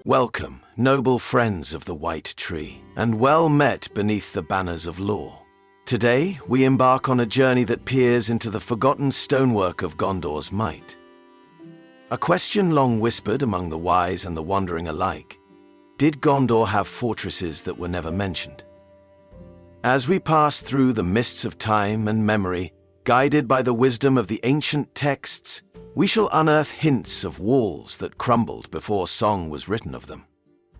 Welcome, noble friends of the White Tree, and well met beneath the banners of law. Today, we embark on a journey that peers into the forgotten stonework of Gondor's might. A question long whispered among the wise and the wandering alike. Did Gondor have fortresses that were never mentioned? As we pass through the mists of time and memory, guided by the wisdom of the ancient texts, we shall unearth hints of walls that crumbled before song was written of them,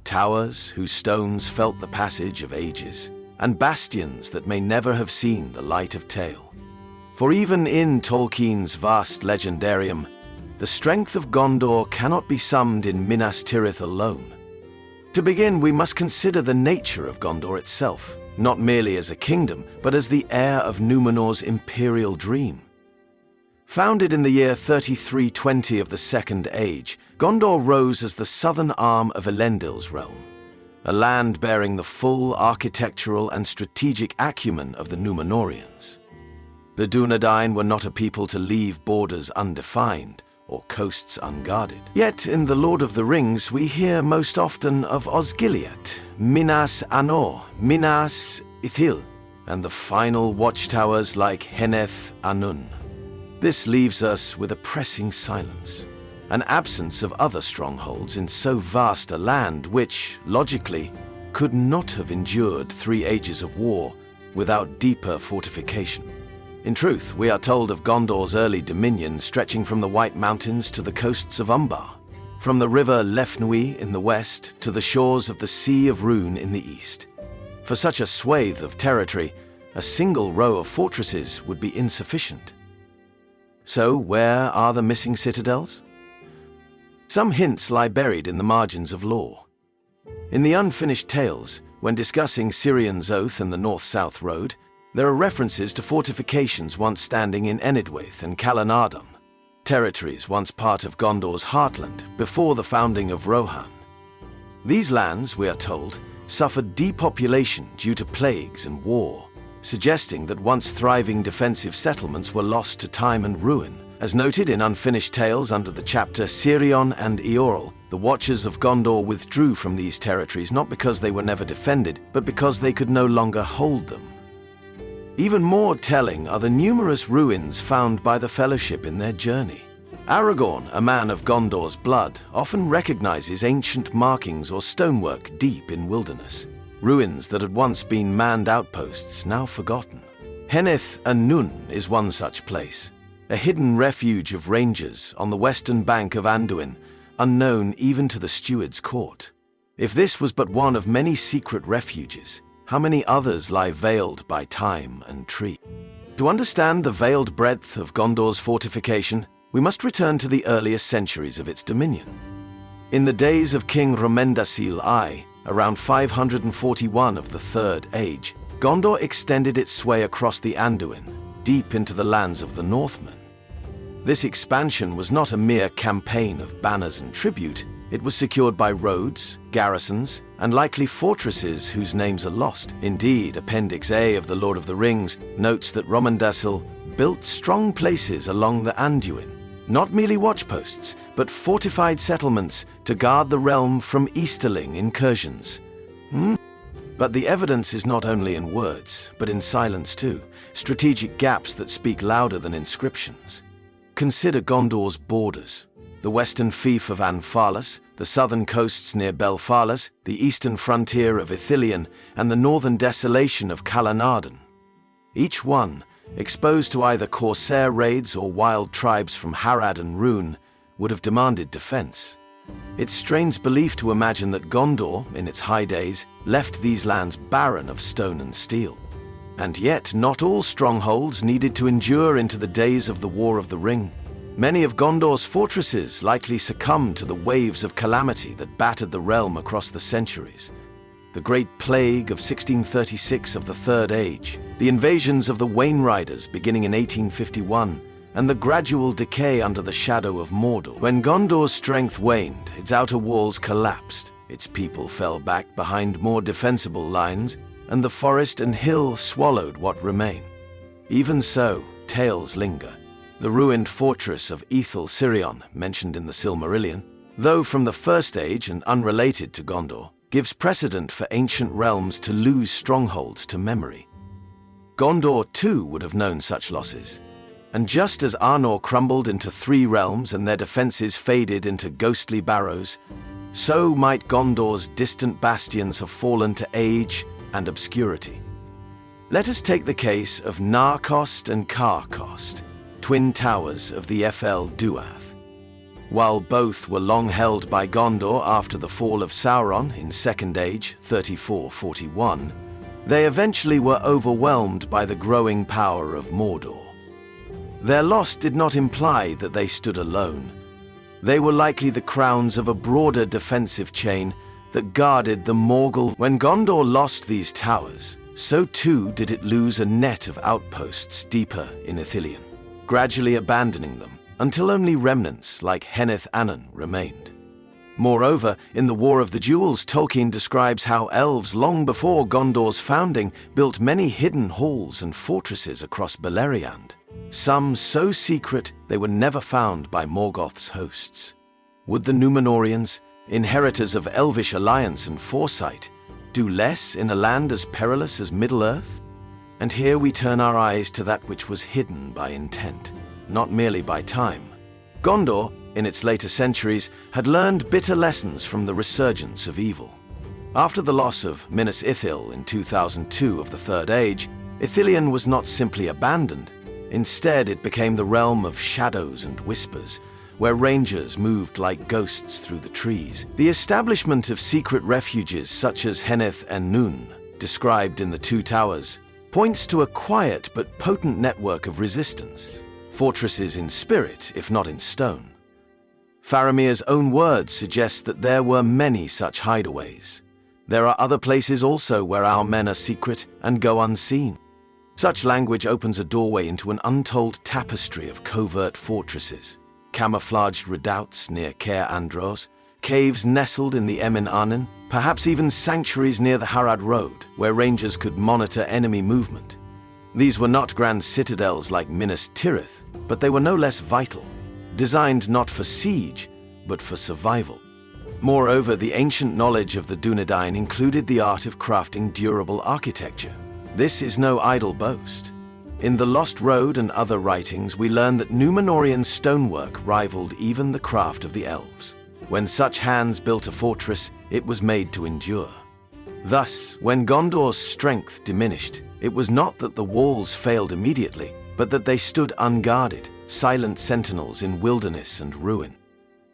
towers whose stones felt the passage of ages, and bastions that may never have seen the light of tale. For even in Tolkien's vast legendarium, the strength of Gondor cannot be summed in Minas Tirith alone. To begin, we must consider the nature of Gondor itself, not merely as a kingdom, but as the heir of Númenor's imperial dream. Founded in the year 3320 of the Second Age, Gondor rose as the southern arm of Elendil's realm, a land bearing the full architectural and strategic acumen of the Númenorians. The Dúnedain were not a people to leave borders undefined or coasts unguarded. Yet in The Lord of the Rings we hear most often of Osgiliath, Minas Anor, Minas Ithil, and the final watchtowers like Henneth Anun. This leaves us with a pressing silence, an absence of other strongholds in so vast a land which, logically, could not have endured 3 ages of war without deeper fortification. In truth, we are told of Gondor's early dominion stretching from the White Mountains to the coasts of Umbar, from the river Lefnwy in the west to the shores of the Sea of Rhûn in the east. For such a swathe of territory, a single row of fortresses would be insufficient. So, where are the missing citadels? Some hints lie buried in the margins of lore. In the Unfinished Tales, when discussing Cirian's Oath and the North-South Road, there are references to fortifications once standing in Enedwaith and Calenardon, territories once part of Gondor's heartland before the founding of Rohan. These lands, we are told, suffered depopulation due to plagues and war, suggesting that once thriving defensive settlements were lost to time and ruin. As noted in Unfinished Tales under the chapter Cirion and Eorl, the Watchers of Gondor withdrew from these territories not because they were never defended, but because they could no longer hold them. Even more telling are the numerous ruins found by the Fellowship in their journey. Aragorn, a man of Gondor's blood, often recognizes ancient markings or stonework deep in wilderness. Ruins that had once been manned outposts, now forgotten. Henneth Anun is one such place, a hidden refuge of rangers on the western bank of Anduin, unknown even to the steward's court. If this was but one of many secret refuges, how many others lie veiled by time and tree? To understand the veiled breadth of Gondor's fortification, we must return to the earliest centuries of its dominion. In the days of King Romendasil I, around 541 of the Third Age, Gondor extended its sway across the Anduin, deep into the lands of the Northmen. This expansion was not a mere campaign of banners and tribute. It was secured by roads, garrisons, and likely fortresses whose names are lost. Indeed, Appendix A of The Lord of the Rings notes that Romendasil built strong places along the Anduin, not merely watchposts, but fortified settlements to guard the realm from easterling incursions. But the evidence is not only in words, but in silence too, strategic gaps that speak louder than inscriptions. Consider Gondor's borders: the western fief of Anfalis, the southern coasts near Belfalis, the eastern frontier of Ithilien, and the northern desolation of Calenardon. Each one, exposed to either corsair raids or wild tribes from Harad and Rhûn, would have demanded defense. It strains belief to imagine that Gondor, in its high days, left these lands barren of stone and steel. And yet, not all strongholds needed to endure into the days of the War of the Ring. Many of Gondor's fortresses likely succumbed to the waves of calamity that battered the realm across the centuries. The Great Plague of 1636 of the Third Age, the invasions of the Wainriders beginning in 1851, and the gradual decay under the shadow of Mordor. When Gondor's strength waned, its outer walls collapsed, its people fell back behind more defensible lines, and the forest and hill swallowed what remained. Even so, tales linger. The ruined fortress of Ithel Sirion, mentioned in the Silmarillion, though from the First Age and unrelated to Gondor, gives precedent for ancient realms to lose strongholds to memory. Gondor too would have known such losses. And just as Arnor crumbled into 3 realms and their defenses faded into ghostly barrows, so might Gondor's distant bastions have fallen to age and obscurity. Let us take the case of Narcost and Carcost, twin towers of the Fell Duath. While both were long held by Gondor after the fall of Sauron in Second Age 3441, they eventually were overwhelmed by the growing power of Mordor. Their loss did not imply that they stood alone. They were likely the crowns of a broader defensive chain that guarded the Morgul. When Gondor lost these towers, so too did it lose a net of outposts deeper in Ithilien, gradually abandoning them until only remnants like Henneth Annan remained. Moreover, in the War of the Jewels, Tolkien describes how elves long before Gondor's founding built many hidden halls and fortresses across Beleriand, some so secret they were never found by Morgoth's hosts. Would the Númenóreans, inheritors of elvish alliance and foresight, do less in a land as perilous as Middle-earth? And here we turn our eyes to that which was hidden by intent, not merely by time. Gondor, in its later centuries, had learned bitter lessons from the resurgence of evil. After the loss of Minas Ithil in 2002 of the Third Age, Ithilien was not simply abandoned. Instead, it became the realm of shadows and whispers, where rangers moved like ghosts through the trees. The establishment of secret refuges such as Henneth and Nun, described in the Two Towers, points to a quiet but potent network of resistance. Fortresses in spirit, if not in stone. Faramir's own words suggest that there were many such hideaways. There are other places also where our men are secret and go unseen. Such language opens a doorway into an untold tapestry of covert fortresses, camouflaged redoubts near Caer Andros, caves nestled in the Emin Arnin, perhaps even sanctuaries near the Harad Road, where rangers could monitor enemy movement. These were not grand citadels like Minas Tirith, but they were no less vital, designed not for siege, but for survival. Moreover, the ancient knowledge of the Dunedain included the art of crafting durable architecture. This is no idle boast. In The Lost Road and other writings, we learn that Númenórean stonework rivaled even the craft of the elves. When such hands built a fortress, it was made to endure. Thus, when Gondor's strength diminished, it was not that the walls failed immediately, but that they stood unguarded, silent sentinels in wilderness and ruin.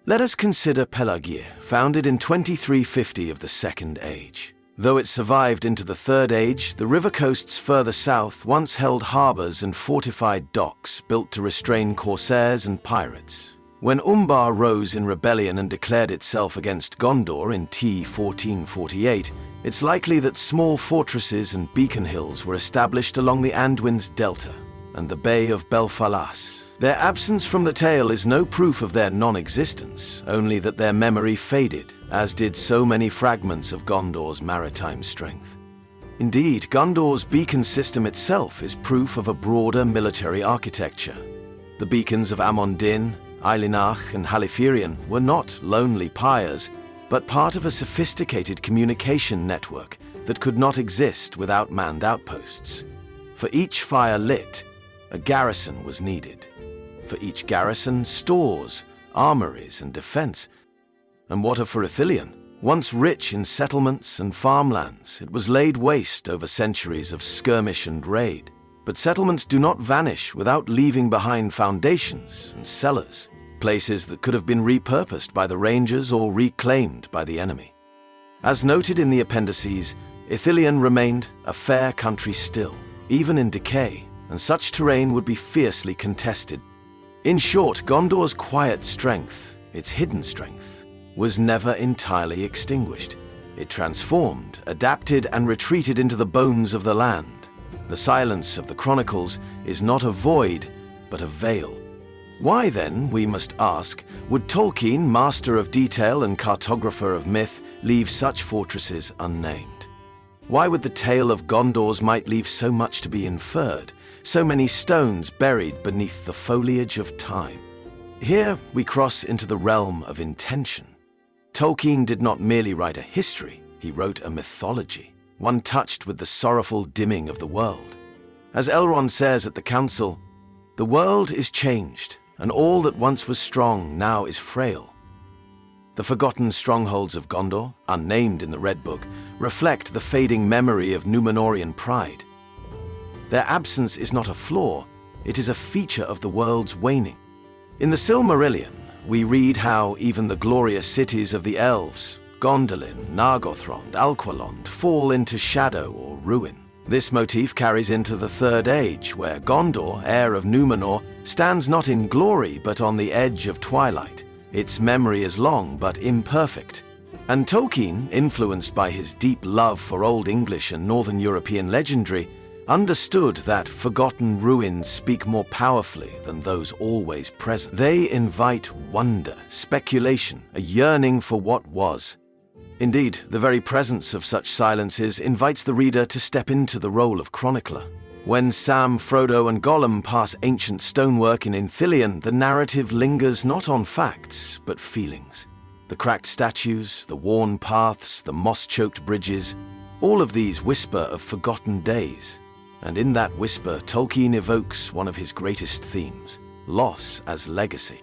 Let us consider Pelargir, founded in 2350 of the Second Age. Though it survived into the Third Age, the river coasts further south once held harbors and fortified docks built to restrain corsairs and pirates. When Umbar rose in rebellion and declared itself against Gondor in T-1448, it's likely that small fortresses and beacon hills were established along the Anduin's delta and the Bay of Belfalas. Their absence from the tale is no proof of their non-existence, only that their memory faded, as did so many fragments of Gondor's maritime strength. Indeed, Gondor's beacon system itself is proof of a broader military architecture. The beacons of Amon Din, Eilinach, and Halifirion were not lonely pyres, but part of a sophisticated communication network that could not exist without manned outposts. For each fire lit, a garrison was needed. For each garrison, stores, armories, and defense. And what of for Ithilien? Once rich in settlements and farmlands, it was laid waste over centuries of skirmish and raid. But settlements do not vanish without leaving behind foundations and cellars, places that could have been repurposed by the rangers or reclaimed by the enemy. As noted in the appendices, Ithilien remained a fair country still, even in decay, and such terrain would be fiercely contested. In short, Gondor's quiet strength, its hidden strength, was never entirely extinguished. It transformed, adapted, and retreated into the bones of the land. The silence of the chronicles is not a void, but a veil. Why then, we must ask, would Tolkien, master of detail and cartographer of myth, leave such fortresses unnamed? Why would the tale of Gondor's might leave so much to be inferred, so many stones buried beneath the foliage of time? Here we cross into the realm of intention. Tolkien did not merely write a history, he wrote a mythology, one touched with the sorrowful dimming of the world. As Elrond says at the council, "The world is changed, and all that once was strong now is frail." The forgotten strongholds of Gondor, unnamed in the Red Book, reflect the fading memory of Númenórean pride. Their absence is not a flaw, it is a feature of the world's waning. In the Silmarillion, we read how even the glorious cities of the elves, Gondolin, Nargothrond, Alqualond, fall into shadow or ruin. This motif carries into the Third Age, where Gondor, heir of Númenor, stands not in glory but on the edge of twilight. Its memory is long but imperfect. And Tolkien, influenced by his deep love for Old English and Northern European legendary, understood that forgotten ruins speak more powerfully than those always present. They invite wonder, speculation, a yearning for what was. Indeed, the very presence of such silences invites the reader to step into the role of chronicler. When Sam, Frodo, and Gollum pass ancient stonework in Unveil, the narrative lingers not on facts, but feelings. The cracked statues, the worn paths, the moss-choked bridges, all of these whisper of forgotten days. And in that whisper, Tolkien evokes one of his greatest themes, loss as legacy.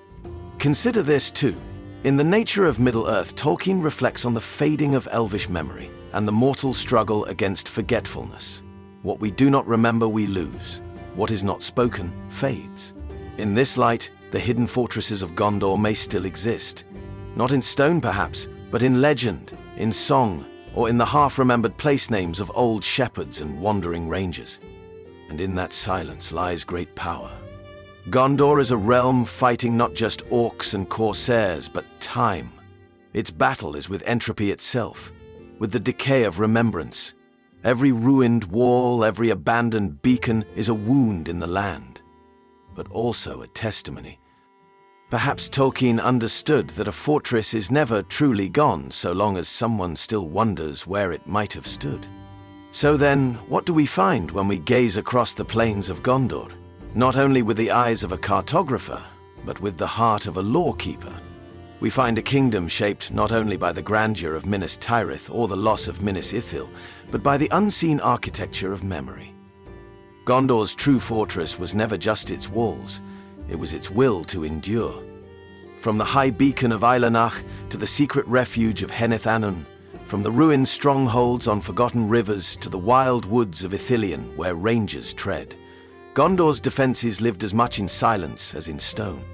Consider this too. In The Nature of Middle-earth, Tolkien reflects on the fading of elvish memory and the mortal struggle against forgetfulness. What we do not remember, we lose. What is not spoken fades. In this light, the hidden fortresses of Gondor may still exist. Not in stone perhaps, but in legend, in song, or in the half-remembered place names of old shepherds and wandering rangers. And in that silence lies great power. Gondor is a realm fighting not just orcs and corsairs, but time. Its battle is with entropy itself, with the decay of remembrance. Every ruined wall, every abandoned beacon is a wound in the land, but also a testimony. Perhaps Tolkien understood that a fortress is never truly gone so long as someone still wonders where it might have stood. So then, what do we find when we gaze across the plains of Gondor? Not only with the eyes of a cartographer, but with the heart of a lawkeeper. We find a kingdom shaped not only by the grandeur of Minas Tirith or the loss of Minas Ithil, but by the unseen architecture of memory. Gondor's true fortress was never just its walls, it was its will to endure. From the high beacon of Eilenach to the secret refuge of Heneth Anun, from the ruined strongholds on forgotten rivers to the wild woods of Ithilien where rangers tread, Gondor's defenses lived as much in silence as in stone.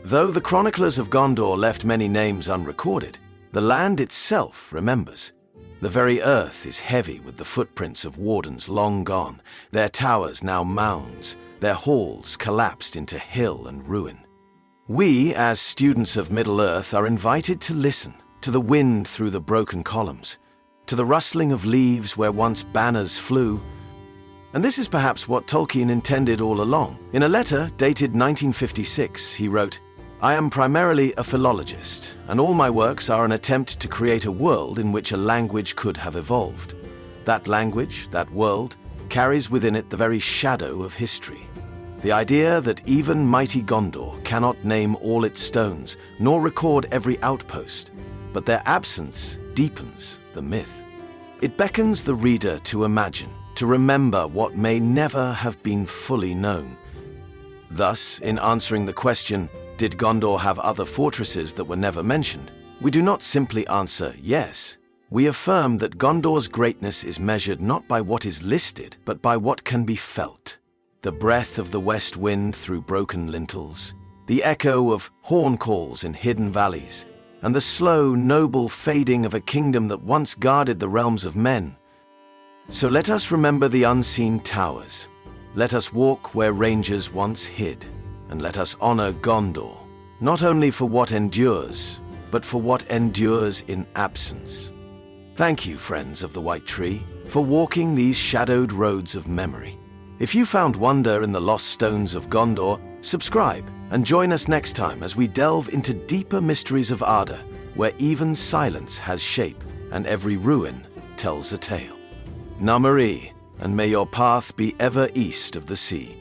Though the chroniclers of Gondor left many names unrecorded, the land itself remembers. The very earth is heavy with the footprints of wardens long gone, their towers now mounds, their halls collapsed into hill and ruin. We, as students of Middle-earth, are invited to listen to the wind through the broken columns, to the rustling of leaves where once banners flew. And this is perhaps what Tolkien intended all along. In a letter dated 1956, he wrote, "I am primarily a philologist, and all my works are an attempt to create a world in which a language could have evolved. That language, that world, carries within it the very shadow of history. The idea that even mighty Gondor cannot name all its stones, nor record every outpost, but their absence deepens the myth. It beckons the reader to imagine, to remember what may never have been fully known." Thus, in answering the question, did Gondor have other fortresses that were never mentioned, we do not simply answer yes. We affirm that Gondor's greatness is measured not by what is listed, but by what can be felt. The breath of the west wind through broken lintels, the echo of horn calls in hidden valleys, and the slow, noble fading of a kingdom that once guarded the realms of men. So let us remember the unseen towers. Let us walk where rangers once hid, and let us honor Gondor, not only for what endures, but for what endures in absence. Thank you, friends of the White Tree, for walking these shadowed roads of memory. If you found wonder in the lost stones of Gondor, subscribe and join us next time as we delve into deeper mysteries of Arda, where even silence has shape and every ruin tells a tale. Namari, and may your path be ever east of the sea.